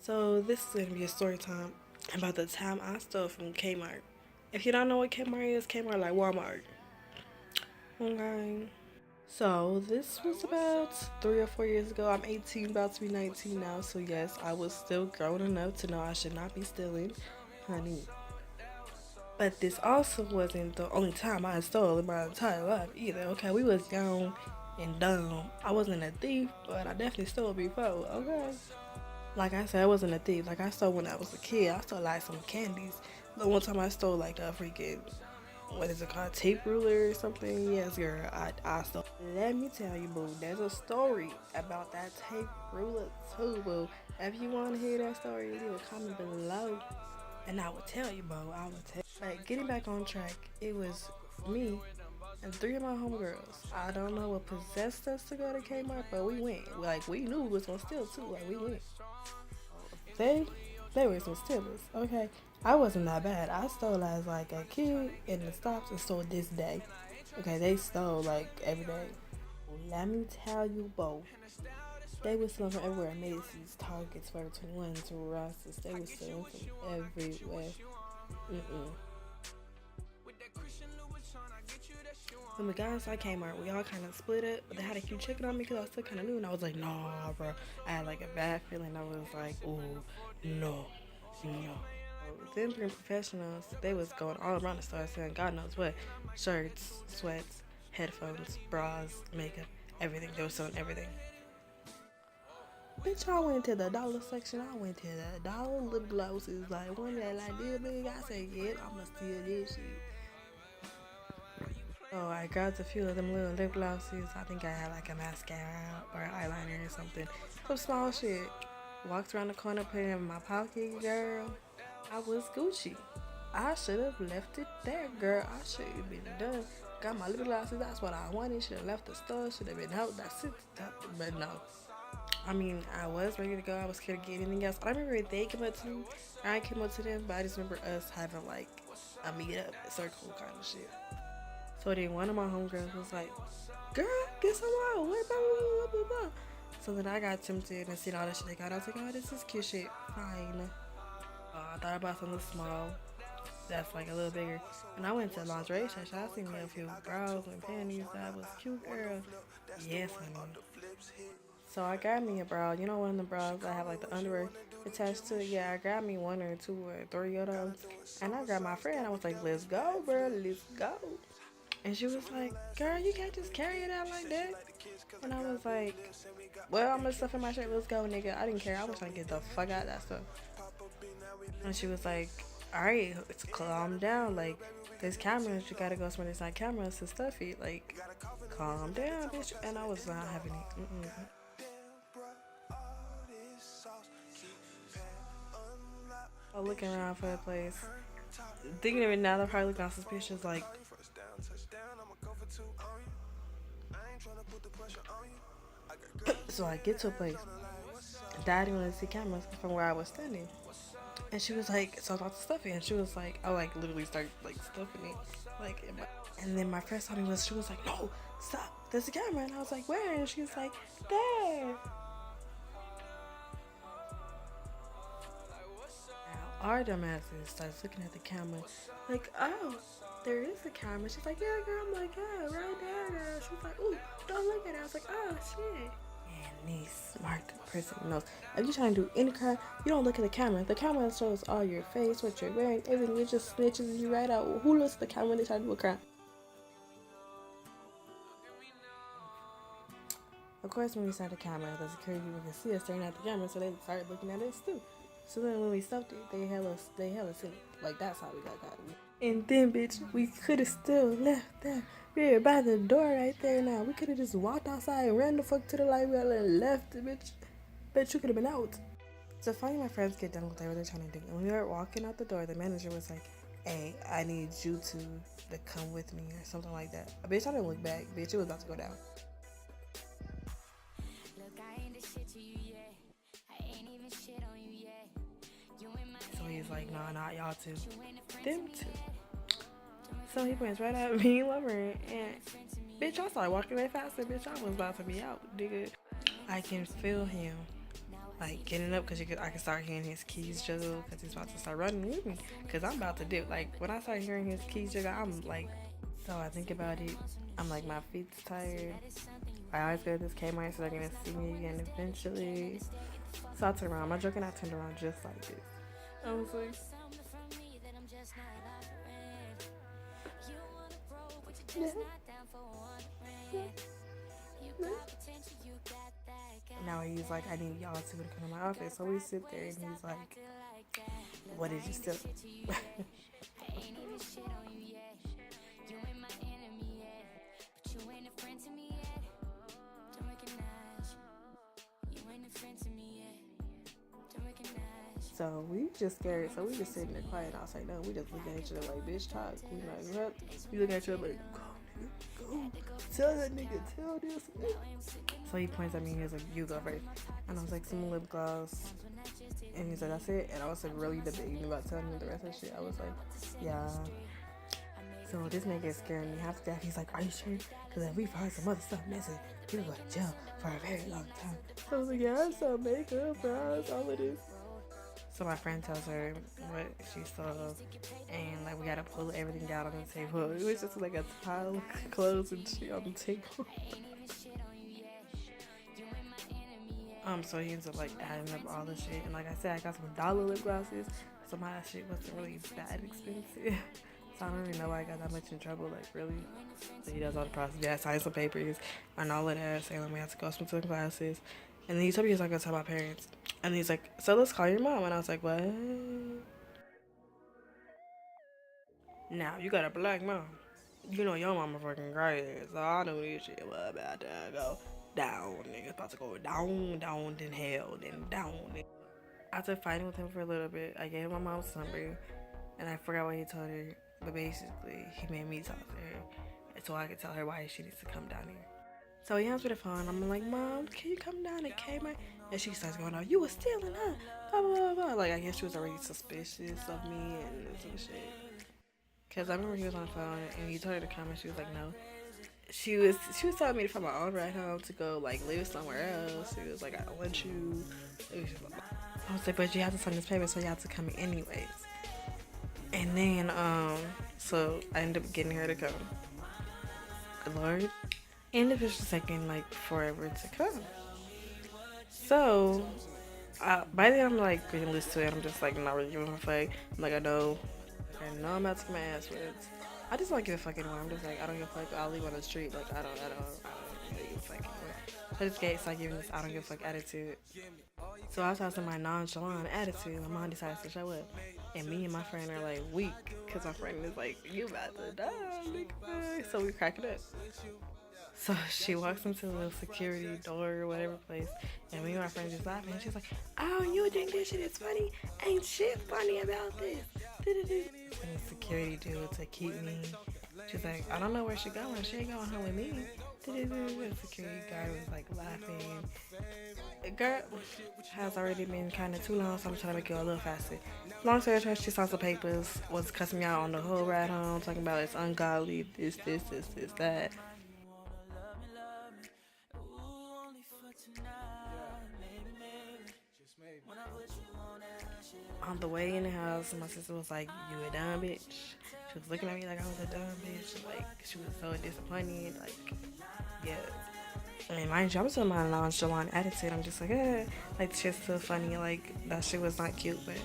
So this is gonna be a story time about the time I stole from Kmart. If you don't know what Kmart is, Kmart like Walmart. Okay. So this was about 3 or 4 years ago. I'm 18, about to be 19 now. So yes, I was still grown enough to know I should not be stealing, honey. But this also wasn't the only time I stole in my entire life either. Okay, we was young and dumb. I wasn't a thief, but I definitely stole before. Okay. Like I said, I wasn't a thief. Like I stole when I was a kid. I stole like some candies. The one time I stole like a freaking, what is it called, tape ruler or something. Yes, girl, I stole. Let me tell you, boo. There's a story about that tape ruler too, boo. If you want to hear that story, leave a comment below, and I will tell you, boo. I will tell. But getting back on track, it was me and three of my homegirls. I don't know what possessed us to go to Kmart, but we went. Like we knew we was gonna steal too. Like we went. They they were some stealers. Okay, I wasn't that bad. I stole as like a kid in the stops and stole this day. Okay, they stole like every day. Let me tell you both. They were stealing from everywhere. Macy's, Targets, Forever 21, to Ross's. They were stealing from everywhere. Mm-mm. When the guys I came out, we all kind of split it, but they had a cute chicken on me because I was still kind of new, and I was like, nah, bro. I had like a bad feeling. I was like, oh, no, no. Them being professionals, they was going all around the store selling God knows what. Shirts, sweats, headphones, bras, makeup, everything. They were selling everything. Bitch, I went to the dollar section. I went to the dollar lip glosses. Like, one that like this big. I said, yeah, I'ma steal this shit. So I grabbed a few of them little lip glosses. I think I had like a mascara or eyeliner or something. Some small shit. Walked around the corner, put it in my pocket, girl. I was Gucci. I should have left it there, girl. I should have been done. Got my lip glosses. That's what I wanted. Should have left the store. Should have been out. That's it. But no. I mean, I was ready to go. I was scared to get anything else. I remember they came up to me. I came up to them, but I just remember us having like a meet up, a circle kind of shit. So then one of my homegirls was like, girl, get some out. What, blah, blah, blah, blah, blah. So then I got tempted and seen all that shit they got. I was like, oh, this is cute shit. Fine. I thought about something small that's like a little bigger. And I went to the lingerie section. I seen me a few bras and panties that was cute, girl. Yes, honey. So I got me a bra. You know, one of the bras that have like the underwear attached to it. Yeah, I got me one or two or three of those. And I grabbed my friend. I was like, let's go, bro. Let's go. And she was like, girl, you can't just carry it out like that. And I was like, well, I'm gonna stuff in my shirt. Let's go, nigga. I didn't care. I was trying to get the fuck out of that stuff. And she was like, all right, it's calm down. Like, there's cameras. You gotta go somewhere there's not cameras and stuffy. Like, calm down, bitch. And I was not having it. Mm-mm. I'm looking around for a place. Thinking of it now, they're probably looking suspicious. Like, so I get to a place. Daddy wanted to see cameras from where I was standing. And she was like, so I was about to stuff it. And she was like, I like literally started like stuffing it. Like, and then my friend saw me, she was like, no, stop, there's a camera. And I was like, where? And she was like, there. Now, our dumbasses starts looking at the camera, like, oh, there is a camera. She's like, yeah, girl. I'm like, yeah, right there, girl. She's like, ooh, don't look at it. I was like, oh, shit. And these smart person knows. If you're trying to do any crime, you don't look at the camera. The camera shows all your face, what you're wearing, everything. It just snitches you right out. Who looks at the camera when they try to do a crime? Of course, when we started the camera, the security people can see us staring at the camera, so they started looking at us too. So then when we stopped it, they held us in it. Like, that's how we got caught. And then, bitch, we could have still left there. We were by the door right there now. We could have just walked outside and ran the fuck to the library and left, bitch. Bet you could have been out. So finally, my friends get done with whatever they're trying to do. And when we were walking out the door, the manager was like, hey, I need you to come with me or something like that. Bitch, I didn't look back. Bitch, it was about to go down. So he's like, nah, not y'all two. Them two. So he points right at me, lover, and bitch, I started walking way faster. Bitch, I was about to be out, nigga. I can feel him like getting up because I can start hearing his keys jiggle because he's about to start running with me because I'm about to dip. Like when I start hearing his keys jiggle, I'm like, so I think about it. I'm like, my feet's tired. I always go to this K-MART so they're gonna see me again eventually. So I turned around. My joke and I turned around just like this. I was like, yeah. Now he's like, I need y'all two to come to my office. So we sit there and he's like, what did you steal? So we just scared. So we just sitting there quiet. I was like, no, we just looking at each other like, bitch, talk. We like, what? We looking at each other like, go, nigga, go. Tell that nigga, tell this nigga. So he points at me and he's like, you go first. And I was like, some lip gloss. And he's like, that's it. And I was like, really debating about telling him the rest of the shit. I was like, yeah. So this nigga is scaring me. After that, he's like, are you sure? Because if we find some other stuff missing, we'll go to jail for a very long time. So I was like, yeah, I saw makeup, fries, all of this. So my friend tells her what she saw, and like we gotta pull everything out on the table. It was just like a pile of clothes and shit on the table. So he ends up like adding up all the shit, and like I said, I got some dollar lip glosses, so my shit wasn't really that expensive. So I don't even know why I got that much in trouble, like really. So he does all the process. Yeah, I signed some papers and all of that, saying like we have to go to some classes. And then he told me he was not gonna tell my parents. And he's like, so let's call your mom. And I was like, what? Now, you got a black mom. You know your mama fucking crazy. So I knew this shit was about to go down. Nigga, it's about to go down, down, then hell, then down. After fighting with him for a little bit, I gave him my mom's number. And I forgot what he told her. But basically, he made me talk to her. So I could tell her why she needs to come down here. So he answered the phone. I'm like, Mom, can you come down to K-MART? And she starts going, oh, you were stealing, huh? Blah, blah, blah, blah. Like, I guess she was already suspicious of me and some shit. Because I remember he was on the phone and he told her to come and she was like, no. She was telling me to find my own ride home to go, like, live somewhere else. She was like, I don't want you. It was just like, I was like, but you have to sign this paper, so you have to come anyways. And then, so I ended up getting her to come. Good Lord. And it was just taking like forever to come. So by then I'm like getting used to it. I'm just like not really giving a fuck. I'm like I know I'm about to get my ass whipped. I just don't give a fuck anymore. I'm just like I don't give a fuck. I'll leave on the street. Like I don't really give a fuck anymore. So I just get start giving this I don't give a fuck attitude. So I was having my nonchalant attitude. My mom decides to show up. And me and my friend are like weak. Because my friend is like, you about to die, nigga. So we crack it up. So she walks into the security door or whatever place, and me and my friend just laughing. And she's like, "Oh, you think this shit is funny? Ain't shit funny about this." And the security dude to keep me. She's like, "I don't know where she going. She ain't going home with me." The security guard was like laughing. Girl has already been kind of too long, so I'm trying to make it a little faster. Long story short, she saw some papers, was cussing me out on the whole ride home, talking about it's ungodly, this, that. On the way in the house, my sister was like, you a dumb bitch. She was looking at me like I was a dumb bitch. Like, she was so disappointed. Like, yeah. And mind you, I'm still my nonchalant attitude. I'm just like, like, shit's still funny. Like, that shit was not cute, but,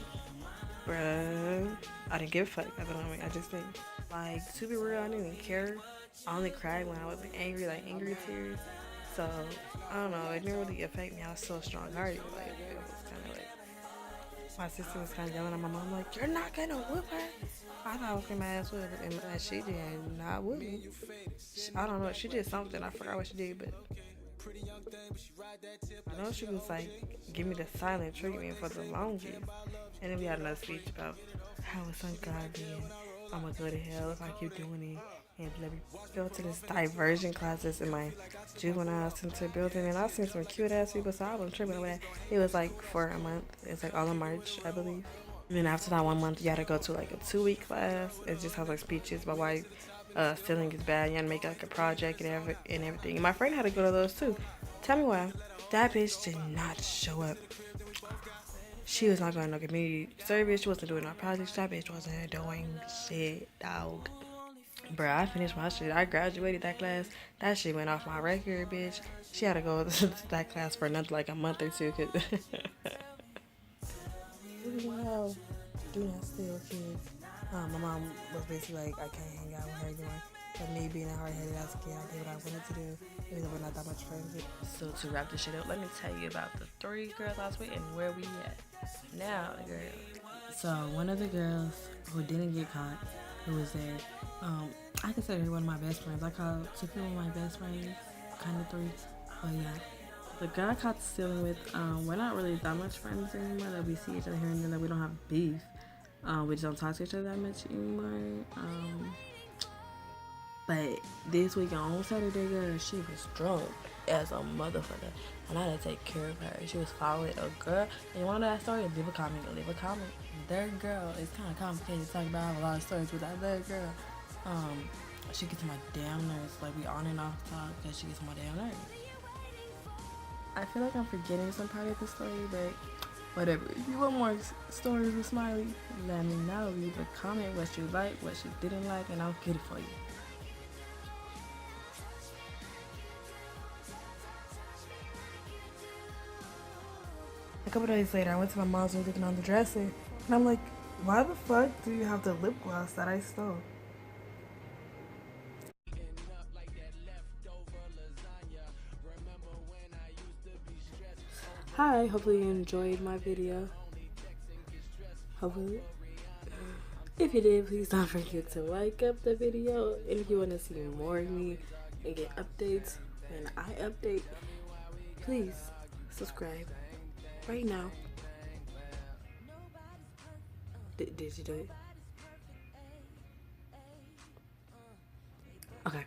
bruh, I didn't give a fuck at the moment. I just didn't. Like, to be real, I didn't even care. I only cried when I was like, angry tears. So, I don't know. It didn't really affect me. I was so strong-hearted. Like, it was kind of like, my sister was kind of yelling at my mom, like, you're not gonna whoop her. I thought I was getting my ass whipped, and she did not whoop me. I don't know. She did something. I forgot what she did, but I know she was like, give me the silent treatment for the longest. And then we had another speech about how it's ungodly and I'm gonna go to hell if I keep doing it. And let me go to this diversion classes in my juvenile center building, and I seen some cute ass people, so I wasn't tripping over that. It was like for a month. It's like all in March, I believe. And then after that 1 month, you had to go to like a 2-week class. It just has like speeches about why stealing is bad. You had to make like a project and everything. And my friend had to go to those too. Tell me why. That bitch did not show up. She was not going to no community service. She wasn't doing no projects. That bitch wasn't doing shit, dog. Bro, I finished my shit. I graduated that class. That shit went off my record, bitch. She had to go to that class for another like a month or two. Cause wow, do not steal kids. My mom was basically like, I can't hang out with her anymore. But me being a hard-headed as a kid, I did what I wanted to do. Even though we're not that much friends. So to wrap this shit up, let me tell you about the 3 girls I was with and where we at. Now, girl. So one of the girls who didn't get caught, who was there, I consider her one of my best friends. I call Tiffany one of my best friends, kind of 3. But yeah, the girl I caught stealing with, we're not really that much friends anymore. That we see each other here and then. That we don't have beef. We just don't talk to each other that much anymore. But this week on Saturday, girl, she was drunk as a motherfucker, and I had to take care of her. She was following a girl, and you want to know that story? Leave a comment. Leave a comment. Their girl is kind of complicated to talk about. I have a lot of stories with that other girl. She gets on my damn nerves. Like, we on and off talk, because she gets on my damn nerves. I feel like I'm forgetting some part of the story, but whatever. If you want more stories with Smiley, let me know. Leave a comment what you like, what you didn't like, and I'll get it for you. A couple days later, I went to my mom's room looking on the dresser, and I'm like, why the fuck do you have the lip gloss that I stole? Hi, hopefully you enjoyed my video. Hopefully. If you did, please don't forget to like up the video. And if you want to see more of me and get updates when I update, please subscribe right now. Did you do it? Okay.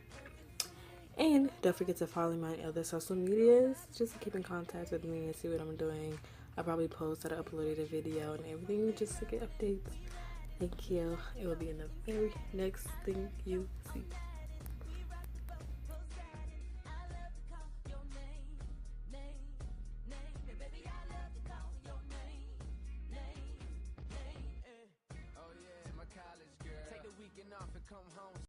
And don't forget to follow my other social medias just to keep in contact with me and see what I'm doing. I'll probably post that I uploaded a video and everything just to get updates. Thank you. It will be in the very next thing you see.